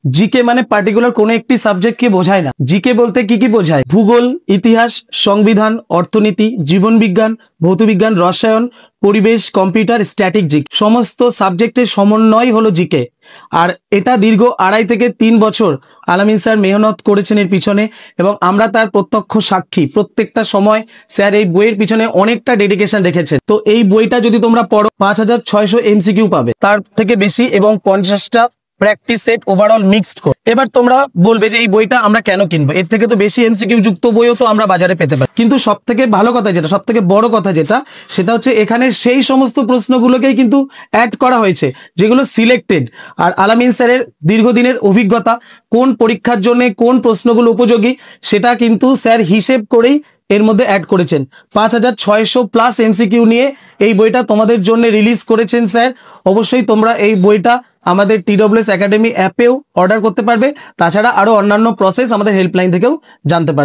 GK মানে particular কোনো একটি সাবজেক্টকে বোঝায় না। জিকে বলতে কি কি বোঝায়? ভূগোল, ইতিহাস, সংবিধান, অর্থনীতি, জীবনবিজ্ঞান, ভৌতবিজ্ঞান, রসায়ন, পরিবেশ, কম্পিউটার, স্ট্যাটিক জিকে, সমস্ত সাবজেক্টের সমন্বয় হলো জিকে। আর এটা দীর্ঘ 2.5 থেকে 3 বছর আলামিন স্যার মেহনত করেছেন এর পিছনে, এবং আমরা তার প্রত্যক্ষ সাক্ষী। প্রত্যেকটা সময় স্যার এই বইয়ের পিছনে অনেকটা ডেডিকেশন রেখেছেন। তো এই বইটা যদি তোমরা পড়ো 5600 এমসিকিউ পাবে, তার থেকে বেশি, এবং 50টা প্র্যাকটিস সেট ওভারঅল মিক্সড করে। এবার তোমরা বলবে যে এই বইটা আমরা কেন কিনবো, এর থেকে তো বেশি এমসিকিউ যুক্ত বইও তো আমরা বাজারে পেতে পারি। কিন্তু সব থেকে ভালো কথা যেটা, সব থেকে বড় কথা যেটা, সেটা হচ্ছে এখানে সেই সমস্ত প্রশ্নগুলোকেই কিন্তু অ্যাড করা হয়েছে যেগুলো সিলেক্টেড। আর আলামিন স্যারের দীর্ঘদিনের অভিজ্ঞতা, কোন পরীক্ষার জন্য কোন প্রশ্নগুলো উপযোগী, সেটা কিন্তু স্যার হিসেব করেই এর মধ্যে অ্যাড করেছেন। 5600+ এমসিকিউ নিয়ে এই বইটা তোমাদের জন্য রিলিজ করেছেন স্যার। অবশ্যই তোমরা এই বইটা আমাদের TWS একাডেমি অ্যাপেও অর্ডার করতে পারবে। তাছাড়া আরো অন্যান্য প্রসেস আমাদের হেল্পলাইন থেকেও জানতে পারবে।